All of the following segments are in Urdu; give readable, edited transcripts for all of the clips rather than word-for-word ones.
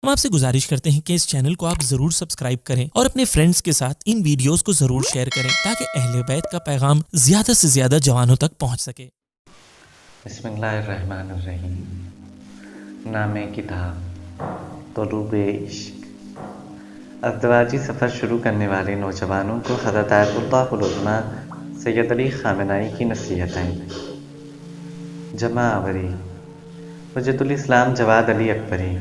ہم آپ سے گزارش کرتے ہیں کہ اس چینل کو آپ ضرور سبسکرائب کریں اور اپنے فرینڈز کے ساتھ ان ویڈیوز کو ضرور شیئر کریں تاکہ اہل بیت کا پیغام زیادہ سے زیادہ جوانوں تک پہنچ سکے۔ بسم اللہ الرحمن الرحیم۔ نام کتاب طلوع عشق۔ ازدواجی سفر شروع کرنے والے نوجوانوں کو حضرت آیت اللہ العظمیٰ سید علی خامنہ ای کی نصیحتیں۔ جمع آوری حجت الاسلام جواد علی اکبری،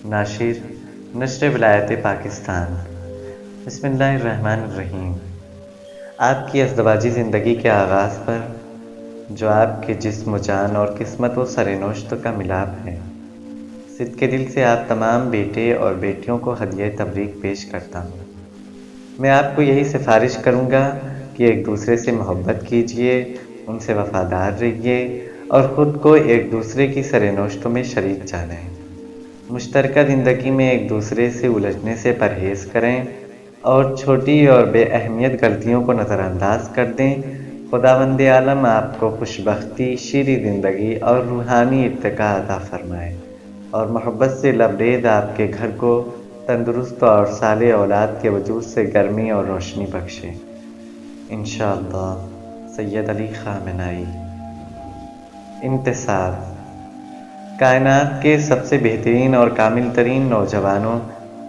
ناشر نشر ولایت پاکستان۔ بسم اللہ الرحمن الرحیم۔ آپ کی ازدواجی زندگی کے آغاز پر جو آپ کے جسم و جان اور قسمت و سرنوشت کا ملاپ ہے، صدق دل سے آپ تمام بیٹے اور بیٹیوں کو ہدیہ تبریک پیش کرتا ہوں۔ میں آپ کو یہی سفارش کروں گا کہ ایک دوسرے سے محبت کیجیے، ان سے وفادار رہیے اور خود کو ایک دوسرے کی سرنوشتوں میں شریک جانیں۔ مشترکہ زندگی میں ایک دوسرے سے الجھنے سے پرہیز کریں اور چھوٹی اور بے اہمیت غلطیوں کو نظر انداز کر دیں۔ خداوند عالم آپ کو خوشبختی، شیریں زندگی اور روحانی ارتقاء عطا فرمائے اور محبت سے لبریز آپ کے گھر کو تندرست اور صالح اولاد کے وجود سے گرمی اور روشنی بخشے۔ انشاءاللہ سید علی خامنہ ای۔ انتصاب۔ کائنات کے سب سے بہترین اور کامل ترین نوجوانوں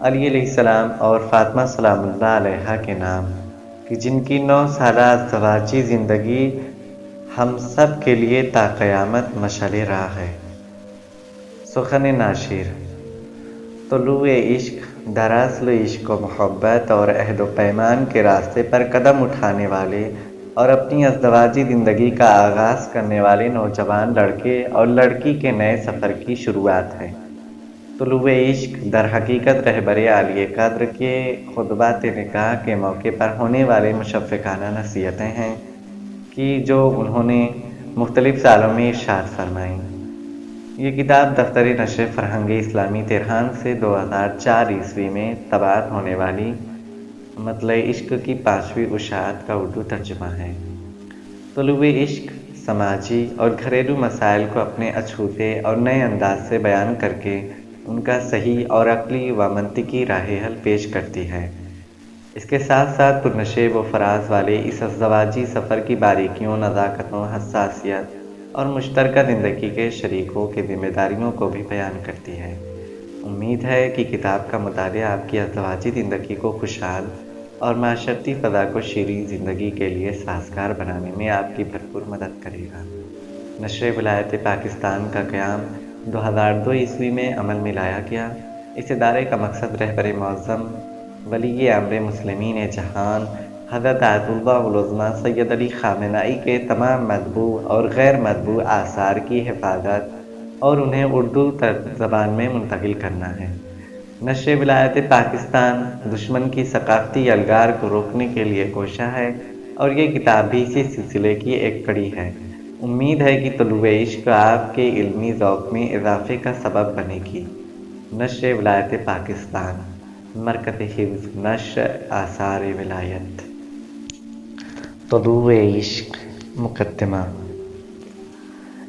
علی علیہ السلام اور فاطمہ سلام اللہ علیہا کے نام کہ جن کی 9 سالہ ازدواجی زندگی ہم سب کے لیے تا قیامت مشعل راہ ہے۔ سخن ناشر۔ طلوع عشق دراصل عشق و محبت اور عہد و پیمان کے راستے پر قدم اٹھانے والے اور اپنی ازدواجی زندگی کا آغاز کرنے والے نوجوان لڑکے اور لڑکی کے نئے سفر کی شروعات ہے۔ طلوع عشق در حقیقت رہبر عالیہ قدر کے خطبات نکاح کے موقع پر ہونے والے مشفقانہ نصیحتیں ہیں کہ جو انہوں نے مختلف سالوں میں ارشاد فرمائیں۔ یہ کتاب دفتر نشر فرہنگ اسلامی تہران سے 2004 عیسوی میں طباعت ہونے والی مطلع عشق کی 5ویں اشاعت کا اردو ترجمہ ہے۔ طلوع عشق سماجی اور گھریلو مسائل کو اپنے اچھوتے اور نئے انداز سے بیان کر کے ان کا صحیح اور عقلی و منطقی راہ حل پیش کرتی ہے۔ اس کے ساتھ ساتھ پرنشیب و فراز والے اس ازدواجی سفر کی باریکیوں، نزاکتوں، حساسیت اور مشترکہ زندگی کے شریکوں کی ذمہ داریوں کو بھی بیان کرتی ہے۔ امید ہے کہ کتاب کا مطالعہ آپ کی ازدواجی زندگی کو خوشحال اور معاشرتی فضا کو شیریں زندگی کے لیے سازگار بنانے میں آپ کی بھرپور مدد کرے گا۔ نشر ولایت پاکستان کا قیام 2002 عیسوی میں عمل میں لایا گیا۔ اس ادارے کا مقصد رہبر معظم ولی امر مسلمین جہان حضرت آیت اللہ العظمیٰ سید علی خامنہ ای کے تمام مطبوع اور غیر مطبوع آثار کی حفاظت اور انہیں اردو زبان میں منتقل کرنا ہے۔ نشر ولایت پاکستان دشمن کی ثقافتی الگار کو روکنے کے لیے کوشاں ہے اور یہ کتاب بھی اسی سلسلے کی ایک کڑی ہے۔ امید ہے کہ طلوع عشق آپ کے علمی ذوق میں اضافے کا سبب بنے گی۔ نشر ولایت پاکستان، مرکز حفظ نشر آثار ولایت۔ طلوع عشق۔ مقدمہ۔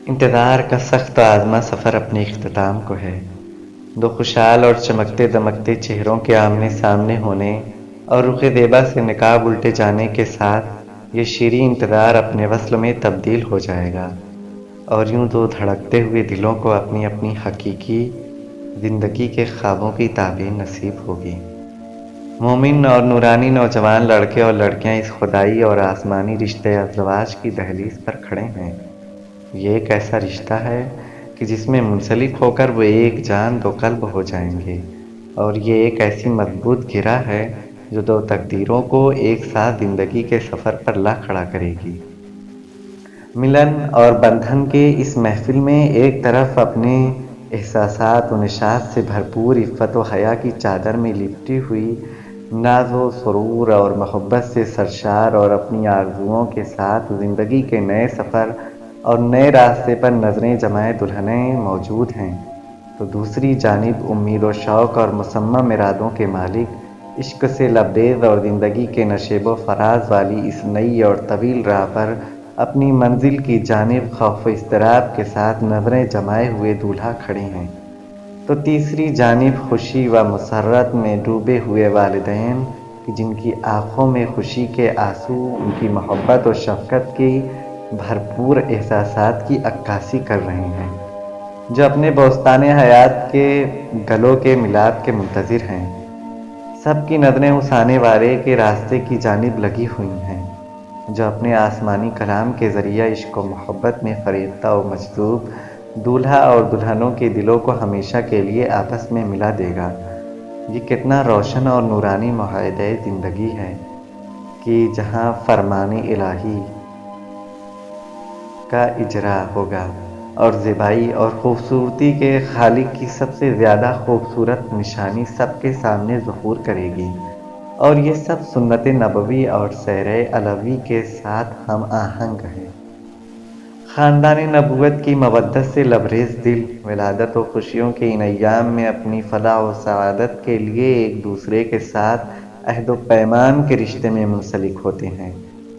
انتظار کا سخت و آزما سفر اپنے اختتام کو ہے۔ 2 خوشحال اور چمکتے دمکتے چہروں کے آمنے سامنے ہونے اور رخ زیبا سے نقاب الٹے جانے کے ساتھ یہ شیریں انتظار اپنے وصل میں تبدیل ہو جائے گا اور یوں 2 دھڑکتے ہوئے دلوں کو اپنی اپنی حقیقی زندگی کے خوابوں کی تعبیر نصیب ہوگی۔ مومن اور نورانی نوجوان لڑکے اور لڑکیاں اس خدائی اور آسمانی رشتے ازدواج کی دہلیز پر کھڑے ہیں۔ یہ ایک ایسا رشتہ ہے کہ جس میں منسلک ہو کر وہ ایک جان 2 قلب ہو جائیں گے، اور یہ ایک ایسی مضبوط گرہ ہے جو 2 تقدیروں کو ایک ساتھ زندگی کے سفر پر لا کھڑا کرے گی۔ ملن اور بندھن کے اس محفل میں ایک طرف اپنے احساسات و نشاط سے بھرپور عفت و حیا کی چادر میں لپٹی ہوئی ناز و سرور اور محبت سے سرشار اور اپنی آرزوؤں کے ساتھ زندگی کے نئے سفر اور نئے راستے پر نظریں جمائے دلہنیں موجود ہیں، تو دوسری جانب امید و شوق اور مصمم ارادوں کے مالک عشق سے لبریز اور زندگی کے نشیب و فراز والی اس نئی اور طویل راہ پر اپنی منزل کی جانب خوف و اضطراب کے ساتھ نظریں جمائے ہوئے دولہا کھڑے ہیں۔ تو تیسری جانب خوشی و مسرت میں ڈوبے ہوئے والدین کہ جن کی آنکھوں میں خوشی کے آنسو ان کی محبت و شفقت کی بھرپور احساسات کی عکاسی کر رہے ہیں، جو اپنے بوستان حیات کے گلوں کے ملاد کے منتظر ہیں۔ سب کی نظریں اس آنے والے کے راستے کی جانب لگی ہوئی ہیں، جو اپنے آسمانی کلام کے ذریعہ عشق و محبت میں فریفتہ و مجذوب دولہا اور دلہنوں کے دلوں کو ہمیشہ کے لیے آپس میں ملا دے گا۔ یہ کتنا روشن اور نورانی معاہدہ زندگی ہے کہ جہاں فرمان الہی کا اجرا ہوگا اور زیبائی اور خوبصورتی کے خالق کی سب سے زیادہ خوبصورت نشانی سب کے سامنے ظہور کرے گی، اور یہ سب سنت نبوی اور سیر علوی کے ساتھ ہم آہنگ ہے۔ خاندان نبوت کی مودت سے لبریز دل ولادت و خوشیوں کے ان ایام میں اپنی فلاح و سعادت کے لیے ایک دوسرے کے ساتھ عہد و پیمان کے رشتے میں منسلک ہوتے ہیں،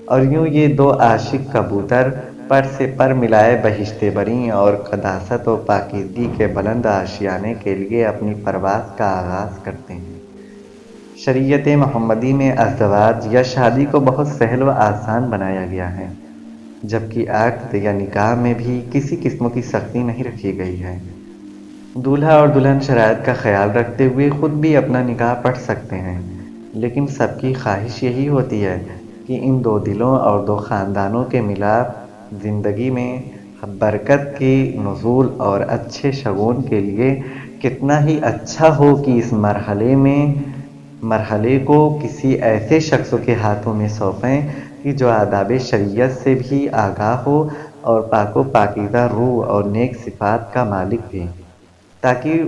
اور یوں یہ دو عاشق کبوتر پر سے پر ملائے بہشت بریں اور قداست و پاکیزگی کے بلند آشیانے کے لیے اپنی پرواز کا آغاز کرتے ہیں۔ شریعت محمدی میں ازدواج یا شادی کو بہت سہل و آسان بنایا گیا ہے، جبکہ عقد یا نکاح میں بھی کسی قسم کی سختی نہیں رکھی گئی ہے۔ دولہا اور دلہن شرائط کا خیال رکھتے ہوئے خود بھی اپنا نکاح پڑھ سکتے ہیں، لیکن سب کی خواہش یہی ہوتی ہے کہ ان دو دلوں اور دو خاندانوں کے ملاپ زندگی میں برکت کی نزول اور اچھے شگون کے لیے کتنا ہی اچھا ہو کہ اس مرحلے کو کسی ایسے شخص کے ہاتھوں میں سونپیں کہ جو آداب شریعت سے بھی آگاہ ہو اور پاک و پاکیزہ روح اور نیک صفات کا مالک بھی، تاکہ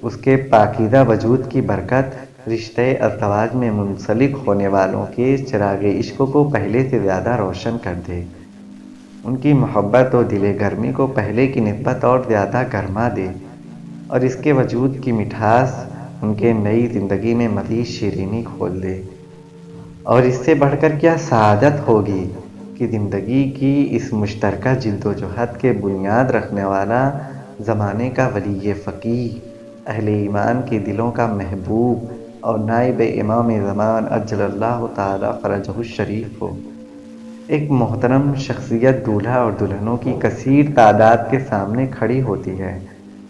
اس کے پاکیزہ وجود کی برکت رشتہ ازدواج میں منسلک ہونے والوں کے چراغ عشق کو پہلے سے زیادہ روشن کر دے، ان کی محبت و دل گرمی کو پہلے کی نسبت اور زیادہ گرما دے، اور اس کے وجود کی مٹھاس ان کے نئی زندگی میں مزید شیرینی کھول دے۔ اور اس سے بڑھ کر کیا سعادت ہوگی کہ زندگی کی اس مشترکہ جد و جہد کے بنیاد رکھنے والا زمانے کا ولی فقیہ، اہل ایمان کے دلوں کا محبوب اور نائب امام زمان عجل اللہ تعالی فرجہ الشریف ہو۔ ایک محترم شخصیت دولہا اور دلہنوں کی کثیر تعداد کے سامنے کھڑی ہوتی ہے،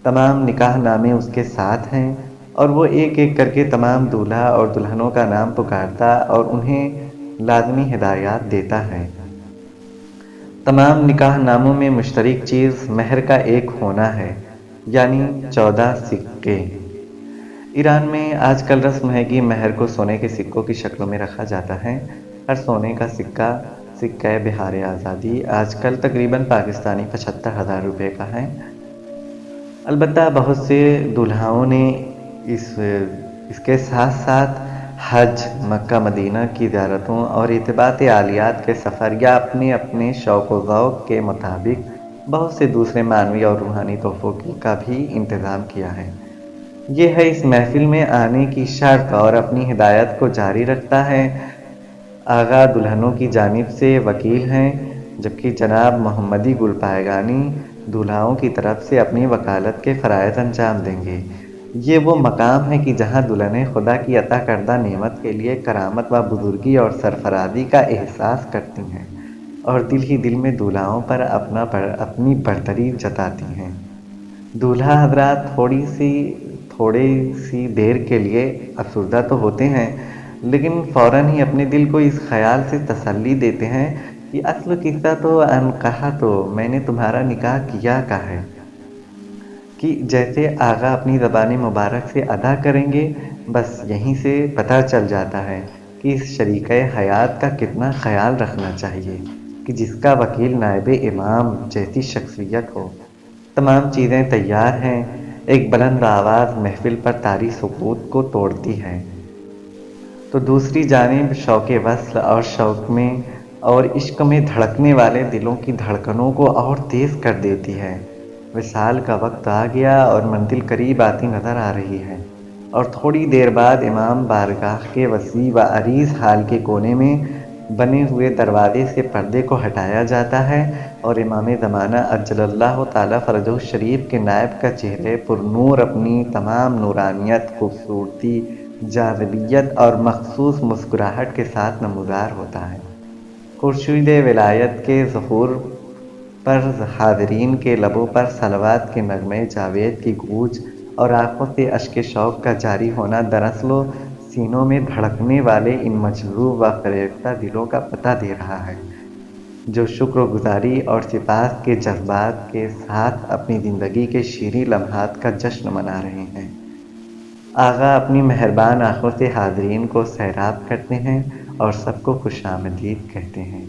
تمام نکاح نامے اس کے ساتھ ہیں، اور وہ ایک ایک کر کے تمام دولہا اور دلہنوں کا نام پکارتا اور انہیں لازمی ہدایات دیتا ہے۔ تمام نکاح ناموں میں مشترک چیز مہر کا ایک ہونا ہے، یعنی 14 سکے۔ ایران میں آج کل رسم ہے کہ مہر کو سونے کے سکوں کی شکل میں رکھا جاتا ہے۔ ہر سونے کا سکہ بہار آزادی آج کل تقریباً پاکستانی 75,000 روپے کا ہے۔ البتہ بہت سے دولہاؤں نے اس کے ساتھ ساتھ حج، مکہ مدینہ کی زیارتوں اور اتباعت عالیات کے سفر یا اپنے اپنے شوق و ذوق کے مطابق بہت سے دوسرے معنوی اور روحانی تحفوں کا بھی انتظام کیا ہے۔ یہ ہے اس محفل میں آنے کی شرط، اور اپنی ہدایت کو جاری رکھتا ہے۔ آغا دلہنوں کی جانب سے وکیل ہیں، جبکہ جناب محمدی گل پائگانی دولہاؤں کی طرف سے اپنی وکالت کے فرائض انجام دیں گے۔ یہ وہ مقام ہے کہ جہاں دلہنیں خدا کی عطا کردہ نعمت کے لیے کرامت و بزرگی اور سرفرازی کا احساس کرتی ہیں، اور دل ہی دل میں دولہاؤں پر اپنی برتری جتاتی ہیں۔ دولہا حضرات تھوڑی سی دیر کے لیے افسردہ تو ہوتے ہیں، لیکن فوراً ہی اپنے دل کو اس خیال سے تسلی دیتے ہیں کہ اصل قصہ تو کہا تو میں نے تمہارا نکاح کیا کا ہے، کہ جیسے آغا اپنی زبان مبارک سے ادا کریں گے، بس یہیں سے پتہ چل جاتا ہے کہ اس شریکہ حیات کا کتنا خیال رکھنا چاہیے کہ جس کا وکیل نائب امام جیسی شخصیت ہو۔ تمام چیزیں تیار ہیں، ایک بلند آواز محفل پر طاری سکوت کو توڑتی ہے، تو دوسری جانب شوق وصل اور شوق میں اور عشق میں دھڑکنے والے دلوں کی دھڑکنوں کو اور تیز کر دیتی ہے۔ وصال کا وقت آ گیا اور منزل قریب آتی نظر آ رہی ہے، اور تھوڑی دیر بعد امام بارگاہ کے وسیع و عریض ہال کے کونے میں بنے ہوئے دروازے سے پردے کو ہٹایا جاتا ہے، اور امام زمانہ عجل اللہ تعالیٰ فرجہ شریف کے نائب کا چہرے پر نور اپنی تمام نورانیت، خوبصورتی، جاذبیت اور مخصوص مسکراہٹ کے ساتھ نمودار ہوتا ہے۔ خورشید ولایت کے ظہور پر حاضرین کے لبوں پر صلوات کے نغمے جاوید کی گونج اور آنکھوں سے اشک شوق کا جاری ہونا دراصل سینوں میں دھڑکنے والے ان مجذوب و فریفتہ دلوں کا پتہ دے رہا ہے، جو شکر گزاری اور سپاس کے جذبات کے ساتھ اپنی زندگی کے شیریں لمحات کا جشن منا رہے ہیں۔ آغا اپنی مہربان آنکھوں سے حاضرین کو سیراب کرتے ہیں اور سب کو خوش آمدید کہتے ہیں۔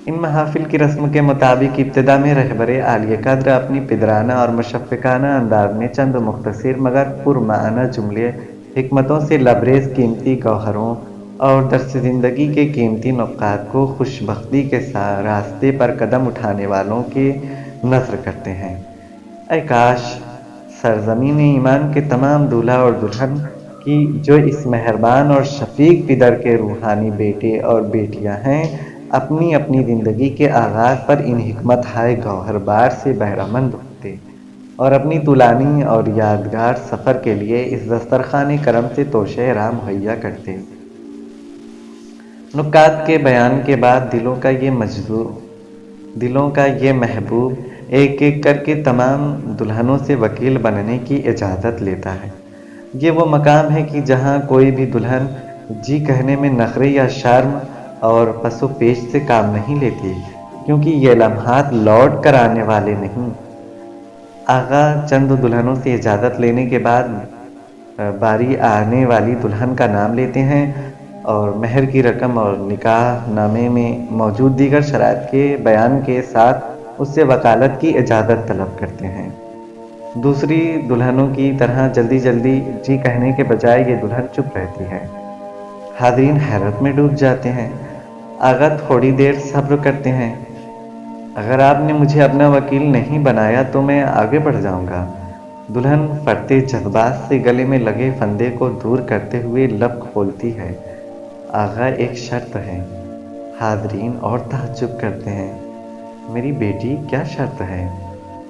ان محافل کی رسم کے مطابق ابتدا میں رہبر عالیہ قدر اپنی پدرانہ اور مشفقانہ انداز میں چند مختصر مگر پرمعنی جملے، حکمتوں سے لبریز قیمتی گوہروں اور درس زندگی کے قیمتی نکات کو خوشبختی کے راستے پر قدم اٹھانے والوں کے نذر کرتے ہیں۔ اے کاش سرزمین ایمان کے تمام دولہا اور دلہن کی جو اس مہربان اور شفیق پدر کے روحانی بیٹے اور بیٹیاں ہیں، اپنی اپنی زندگی کے آغاز پر ان حکمت ہائے گوہر بار سے بہرہ مند ہوتے اور اپنی طولانی اور یادگار سفر کے لیے اس دسترخوان کرم سے توشہ راہ مہیا کرتے۔ نکات کے بیان کے بعد دلوں کا یہ محبوب ایک ایک کر کے تمام دلہنوں سے وکیل بننے کی اجازت لیتا ہے۔ یہ وہ مقام ہے کہ جہاں کوئی بھی دلہن جی کہنے میں نخرے یا شرم اور پس و پیش سے کام نہیں لیتی، کیونکہ یہ لمحات لوٹ کر آنے والے نہیں۔ آغا چند دلہنوں سے اجازت لینے کے بعد باری آنے والی دلہن کا نام لیتے ہیں اور مہر کی رقم اور نکاح نامے میں موجود دیگر شرائط کے بیان کے ساتھ اس سے وکالت کی اجازت طلب کرتے ہیں۔ دوسری دلہنوں کی طرح جلدی جلدی جی کہنے کے بجائے یہ دلہن چپ رہتی ہے۔ حاضرین حیرت میں ڈوب جاتے ہیں۔ آغا تھوڑی دیر صبر کرتے ہیں۔ اگر آپ نے مجھے اپنا وکیل نہیں بنایا تو میں آگے بڑھ جاؤں گا۔ دلہن فرتے جذبات سے گلے میں لگے پھندے کو دور کرتے ہوئے لب کھولتی ہے۔ آغا ایک شرط ہے۔ حاضرین اور تعجب کرتے ہیں۔ میری بیٹی کیا شرط ہے؟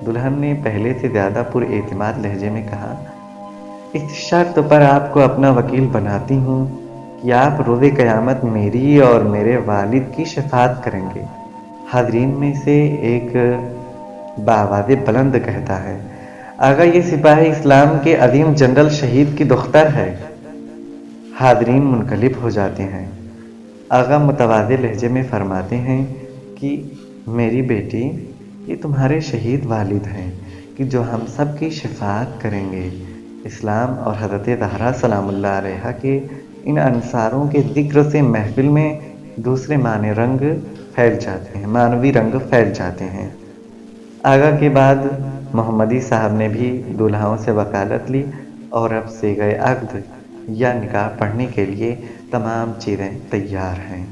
دلہن نے پہلے سے زیادہ پر اعتماد لہجے میں کہا، اس شرط پر آپ کو اپنا وکیل بناتی ہوں کہ آپ روز قیامت میری اور میرے والد کی شفاعت کریں گے۔ حاضرین میں سے ایک بآواز بلند کہتا ہے، آغا یہ سپاہی اسلام کے عظیم جنرل شہید کی دختر ہے۔ حاضرین منقلب ہو جاتے ہیں۔ آغا متواضع لہجے میں فرماتے ہیں کہ میری بیٹی، یہ تمہارے شہید والد ہیں کہ جو ہم سب کی شفاعت کریں گے۔ اسلام اور حضرت زہرا سلام اللہ علیہا کے ان انصاروں کے ذکر سے محفل میں دوسرے معنوی رنگ پھیل جاتے ہیں۔ آغا کے بعد محمدی صاحب نے بھی دولہاؤں سے وکالت لی اور اب صیغہ عقد یا نکاح پڑھنے کے لیے تمام چیزیں تیار ہیں۔